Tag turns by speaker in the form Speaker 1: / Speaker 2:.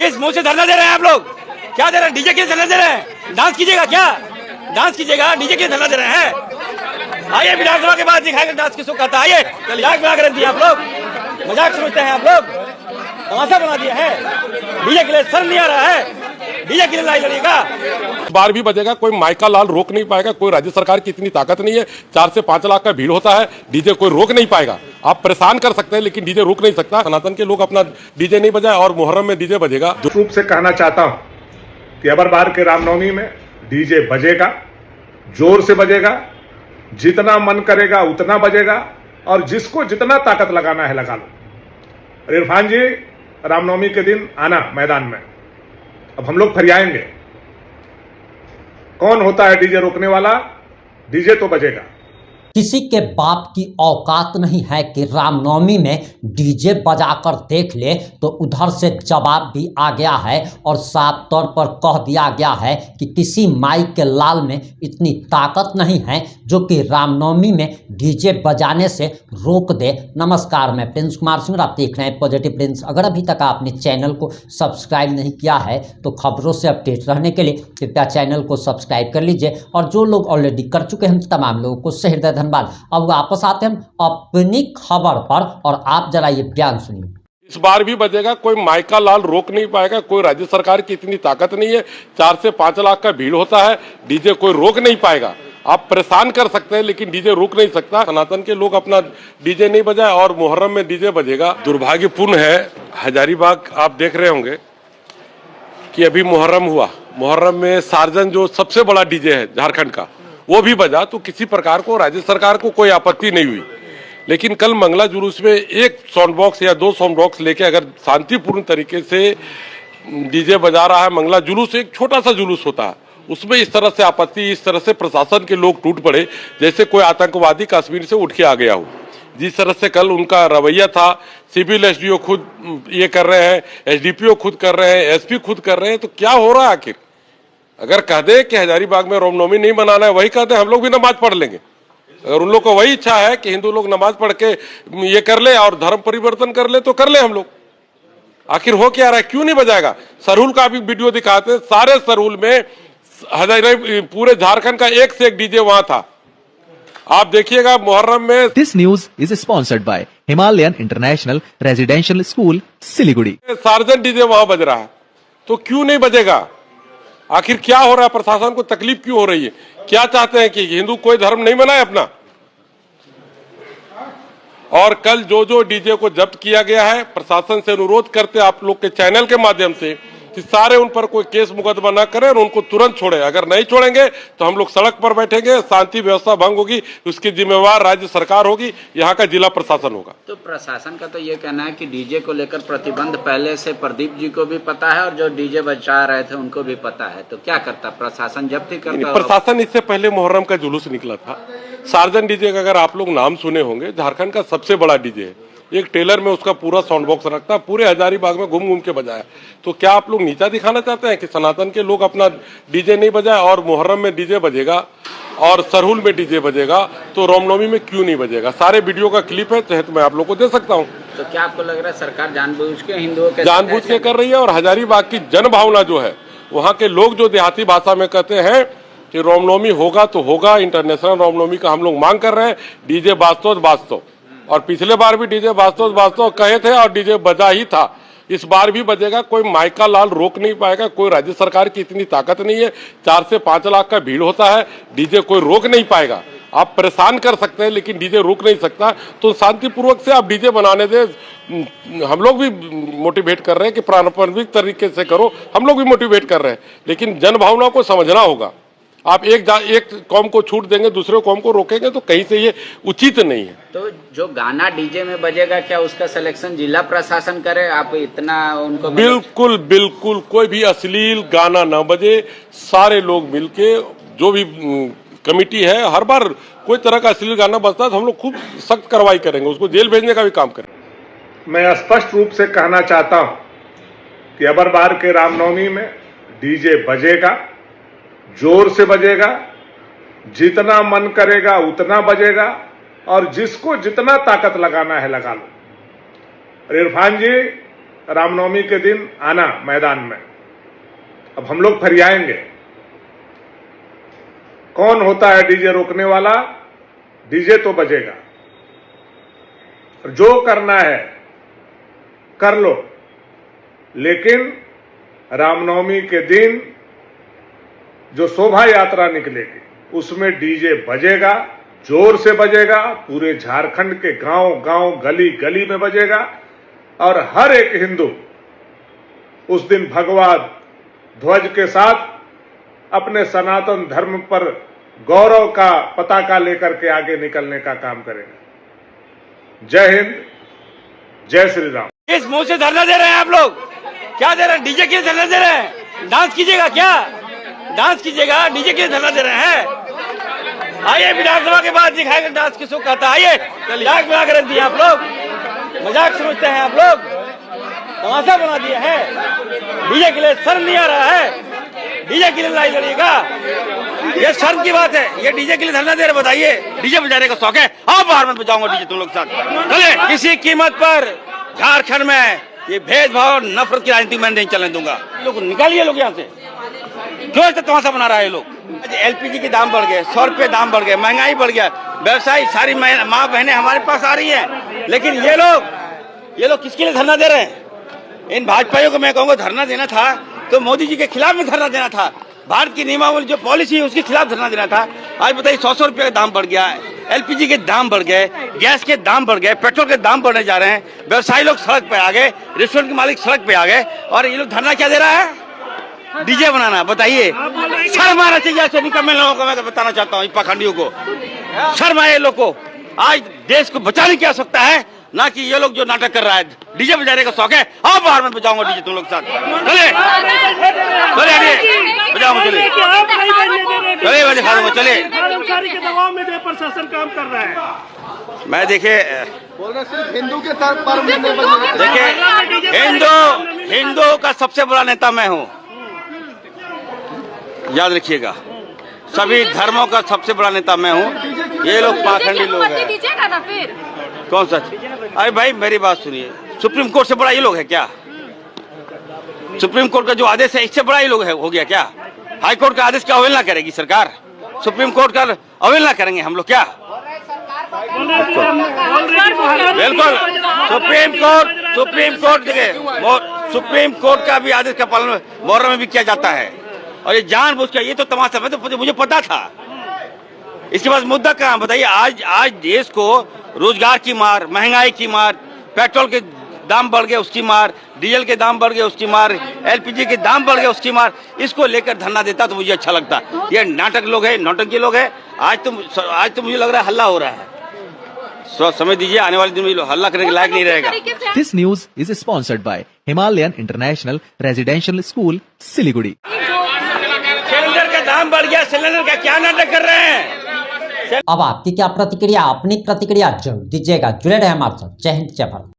Speaker 1: किस मुंह से धरना दे रहे हैं आप लोग? क्या दे रहे हैं? डीजे के धरना दे रहे हैं? डांस कीजिएगा क्या? डांस कीजिएगा? डीजे के धरना दे रहे हैं? आइए विधानसभा के बाद दिखाएंगे डांस किसको कहता है। आइए, मजाक बना कर दिया आप लोग, मजाक समझते हैं आप लोग, तमाशा बना दिया है। डीजे के लिए शर्म नहीं आ रहा है? डीजे के लिए लड़ाई लड़िएगा।
Speaker 2: बार भी बजेगा, कोई माइका लाल रोक नहीं पाएगा। कोई राज्य सरकार की इतनी ताकत नहीं है। 4 से 5 लाख का भीड़ होता है, डीजे कोई रोक नहीं पाएगा। आप परेशान कर सकते हैं लेकिन डीजे रोक नहीं सकता। सनातन के लोग अपना डीजे नहीं बजाए और मुहर्रम में डीजे बजेगा।
Speaker 3: रूप से कहना चाहता हूं कि अबर बार के रामनवमी में डीजे बजेगा, जोर से बजेगा, जितना मन करेगा उतना बजेगा और जिसको जितना ताकत लगाना है लगा लो। इरफान जी, रामनवमी के दिन आना मैदान में, अब हम लोग फरियाएंगे। कौन होता है डीजे रोकने वाला? डीजे तो बजेगा।
Speaker 4: किसी के बाप की औकात नहीं है कि रामनवमी में डीजे बजाकर देख ले, तो उधर से जवाब भी आ गया है और साफ तौर पर कह दिया गया है कि किसी माई के लाल में इतनी ताकत नहीं है जो कि रामनवमी में डीजे बजाने से रोक दे। नमस्कार, मैं प्रिंस कुमार सिंह, आप देख रहे हैं पॉजिटिव प्रिंस। अगर अभी तक आपने चैनल को सब्सक्राइब नहीं किया है तो खबरों से अपडेट रहने के लिए कृपया चैनल को सब्सक्राइब कर लीजिए, और जो लोग ऑलरेडी कर चुके हैं तमाम लोगों को सहृदय धन्यवाद। अब वापस आते हैं अपनी खबर पर, और आप जरा ये बयान सुनिए।
Speaker 2: इस बार भी बजेगा, कोई माइका लाल रोक नहीं पाएगा। कोई राज्य सरकार की इतनी ताकत नहीं है। 4 से 5 लाख का भीड़ होता है, डीजे कोई रोक नहीं पाएगा। आप परेशान कर सकते हैं लेकिन डीजे रोक नहीं सकता। सनातन के लोग अपना डीजे नहीं बजाए और मुहर्रम में डीजे बजेगा। दुर्भाग्यपूर्ण है, हजारीबाग आप देख रहे होंगे कि अभी मुहर्रम हुआ, मुहर्रम में सार्जन जो सबसे बड़ा डीजे है झारखंड का, वो भी बजा, तो किसी प्रकार को राज्य सरकार को कोई आपत्ति नहीं हुई। लेकिन कल मंगला जुलूस में एक साउंड बॉक्स या 2 साउंड बॉक्स लेके अगर शांतिपूर्ण तरीके से डीजे बजा रहा है, मंगला जुलूस एक छोटा सा जुलूस होता है, उसमें इस तरह से आपत्ति, इस तरह से प्रशासन के लोग टूट पड़े जैसे कोई आतंकवादी कश्मीर से उठ के आ गया हो। जिस तरह से कल उनका रवैया था, सिविल एसडीओ खुद ये कर रहे हैं, एसडीपीओ खुद कर रहे हैं, एसपी खुद कर रहे हैं, तो क्या हो रहा है आखिर? अगर कह दे कि हजारीबाग में रामनवमी नहीं मनाना है, वही कह दे, हम लोग भी नमाज पढ़ लेंगे। अगर उन लोग को वही इच्छा है कि हिंदू लोग नमाज पढ़ के ये कर ले और धर्म परिवर्तन कर ले, तो कर ले हम लोग। आखिर हो क्या रहा है? क्यों नहीं बजाएगा? सरहुल का भी वीडियो दिखाते हैं, सारे सरहुल में पूरे झारखंड का एक से एक डीजे वहां था। आप देखिएगा मुहर्रम में।
Speaker 5: This news is sponsored by Himalayan international residential school, Siliguri.
Speaker 2: Surgeon DJ वहां बज रहा है, तो क्यों नहीं बजेगा? आखिर क्या हो रहा है? प्रशासन को तकलीफ क्यों हो रही है? क्या चाहते हैं कि हिंदू कोई धर्म नहीं मनाए अपना? और कल जो डीजे को जब्त किया गया है, प्रशासन से अनुरोध करते आप लोग के चैनल के माध्यम से कि सारे उन पर कोई केस मुकदमा न करें और उनको तुरंत छोड़े। अगर नहीं छोड़ेंगे तो हम लोग सड़क पर बैठेंगे, शांति व्यवस्था भंग होगी, उसकी जिम्मेवार राज्य सरकार होगी, यहाँ का जिला प्रशासन होगा।
Speaker 6: तो प्रशासन का तो ये कहना है कि डीजे को लेकर प्रतिबंध पहले से प्रदीप जी को भी पता है और जो डीजे बजा रहे थे उनको भी पता है, तो क्या करता प्रशासन? जब भी करता
Speaker 2: प्रशासन इससे पहले मुहर्रम का जुलूस निकला था, सार्जन डीजे का अगर आप लोग नाम सुने होंगे, झारखंड का सबसे बड़ा डीजे है। एक टेलर में उसका पूरा साउंड बॉक्स रखता, पूरे हजारीबाग में घूम घूम के बजाया। तो क्या आप लोग नीचा दिखाना चाहते हैं कि सनातन के लोग अपना डीजे नहीं बजाए और मुहर्रम में डीजे बजेगा और सरहुल में डीजे बजेगा, तो रामनवमी में क्यों नहीं बजेगा? सारे वीडियो का क्लिप है, चाहे तो मैं आप लोग को दे सकता हूँ।
Speaker 6: तो क्या आपको लग रहा है सरकार जानबूझ के हिंदुओं के
Speaker 2: जानबूझ के कर रही है? और हजारीबाग की जन भावना जो है, वहाँ के लोग जो देहाती भाषा में कहते हैं कि रामनवमी होगा तो होगा, इंटरनेशनल रामनवमी का हम लोग मांग कर रहे हैं, डीजे बाजतो। और पिछले बार भी डीजे बाजतो कहे थे और डीजे बजा ही था। इस बार भी बजेगा, कोई माइका लाल रोक नहीं पाएगा। कोई राज्य सरकार की इतनी ताकत नहीं है। 4 से 5 लाख का भीड़ होता है, डीजे कोई रोक नहीं पाएगा। आप परेशान कर सकते हैं लेकिन डीजे रोक नहीं सकता। तो शांतिपूर्वक से आप डीजे बनाने दे। हम लोग भी मोटिवेट कर रहे हैं कि पारंपरिक तरीके से करो, हम लोग भी मोटिवेट कर रहे हैं, लेकिन जन भावना को समझना होगा। आप एक कौम को छूट देंगे, दूसरे कौम को रोकेंगे, तो कहीं से ये उचित नहीं है।
Speaker 6: तो जो गाना डीजे में बजेगा, क्या उसका सिलेक्शन जिला प्रशासन करे? आप इतना उनको
Speaker 2: बिल्कुल कोई भी अश्लील गाना न बजे। सारे लोग मिलके, जो भी कमेटी है, हर बार कोई तरह का अश्लील गाना बजता है तो हम लोग खूब सख्त कार्रवाई करेंगे, उसको जेल भेजने का भी काम करेंगे।
Speaker 3: मैं स्पष्ट रूप से कहना चाहता हूं कि अबर बार के रामनवमी में डीजे बजेगा, जोर से बजेगा, जितना मन करेगा उतना बजेगा और जिसको जितना ताकत लगाना है लगा लो। इरफान जी, रामनवमी के दिन आना मैदान में। अब हम लोग फरियाएंगे कौन होता है डीजे रोकने वाला। डीजे तो बजेगा, जो करना है कर लो, लेकिन रामनवमी के दिन जो शोभा यात्रा निकलेगी उसमें डीजे बजेगा, जोर से बजेगा, पूरे झारखंड के गांव गांव गली गली में बजेगा और हर एक हिंदू उस दिन भगवा ध्वज के साथ अपने सनातन धर्म पर गौरव का पताका लेकर के आगे निकलने का काम करेगा। जय हिंद, जय श्री राम।
Speaker 1: इस मुंह से धरना दे रहे हैं आप लोग, क्या दे रहे हैं? डीजे के लिए धरना दे रहे हैं? डांस कीजिएगा क्या? डांस कीजिएगा, डीजे के लिए धरना दे रहे हैं? आइए विधानसभा के बाद दिखाएंगे डांस किसको कहता है। आइए, मजाक बना कर रख दिया आप लोग, मजाक समझते हैं आप लोग, तमाशा बना दिया है। डीजे के लिए शर्म नहीं आ रहा है? डीजे के लिए लड़ाई लड़िएगा, ये शर्म की बात है। ये डीजे के लिए धरना दे रहे, बताइए डीजे बजाने का शौक है? आओ बाहर में बजाऊंगा डीजे तुम लोग साथ, चले। किसी कीमत पर झारखंड में ये भेदभाव और नफरत की राजनीति मैं नहीं चलने दूंगा। लोग निकालिए, लोग यहाँ से क्यों ऐसा तमाशा बना रहा है लोग? एलपीजी के दाम बढ़ गए, 100 रुपये दाम बढ़ गए, महंगाई बढ़ गया, व्यवसायी सारी माँ बहनें हमारे पास आ रही हैं, लेकिन ये लोग किसके लिए धरना दे रहे हैं? इन भाजपाइयों को मैं कहूँगा धरना देना था तो मोदी जी के खिलाफ में धरना देना था। भारत की नियमावली जो पॉलिसी है उसके खिलाफ धरना देना था। आज बताइए 100 रुपये का दाम बढ़ गया, एलपीजी के दाम बढ़ गए, गैस के दाम बढ़ गए, पेट्रोल के दाम बढ़ने जा रहे हैं, व्यवसायी लोग सड़क पे आ गए, रेस्टोरेंट के मालिक सड़क पे आ गए, और ये लोग धरना क्या दे रहा है? डीजे बनाना। बताइए, शर्म आना चाहिए ऐसे निकम्मे लोगों को। मैं बताना चाहता हूँ पाखंडियों को, शर्म आए लोग को। आज देश को बचाने की आवश्यकता है, ना कि ये लोग जो नाटक कर रहा है। डीजे बजाने का शौक है? आओ बाहर में बजाऊंगा डीजे तुम लोग साथ, चले बजाऊंगा, चले चले मैं दिखा दूंगा, चले।
Speaker 7: के दबाव में प्रशासन काम कर रहा है।
Speaker 1: मैं देखिए
Speaker 7: हिंदू के पर
Speaker 1: देखिए, हिंदू का सबसे बड़ा नेता मैं हूँ, याद रखिएगा। सभी धर्मों का सबसे बड़ा नेता मैं हूँ। ये लोग पाखंडी लोग हैं। कौन सा? अरे भाई मेरी बात सुनिए, सुप्रीम कोर्ट से बड़ा ये लोग है क्या? सुप्रीम कोर्ट का जो आदेश है इससे बड़ा ये लोग है हो गया क्या? हाई कोर्ट का आदेश का अवहेलना करेगी सरकार? सुप्रीम कोर्ट का अवहेलना करेंगे हम लोग क्या? बिल्कुल। सुप्रीम कोर्ट का भी आदेश का पालन मुहर्रम में भी किया जाता है, और ये जानबूझकर, ये तो तमाशा, मैं तो मुझे पता था। इसके बाद मुद्दा कहाँ? बताइए। आज देश को रोजगार की मार, महंगाई की मार, पेट्रोल के दाम बढ़ गए उसकी मार, डीजल के दाम बढ़ गए उसकी मार, एलपीजी के दाम बढ़ गए उसकी मार, इसको लेकर धरना देता तो मुझे अच्छा लगता। ये नाटक लोग है, नौटंकी लोग है। आज तो मुझे लग रहा है हल्ला हो रहा है। समय दीजिए, आने वाले दिन में हल्ला करने के लायक नहीं रहेगा।
Speaker 5: This news is sponsored by Himalayan International Residential School, Siliguri.
Speaker 1: Cylinder का दाम बढ़ गया, सिलेंडर का क्या नाटक कर रहे हैं?
Speaker 4: अब आपकी क्या प्रतिक्रिया? अपनी प्रतिक्रिया जरूर दीजिएगा। जुड़े रहे हमारे साथ। जय हिंद, जय भारत।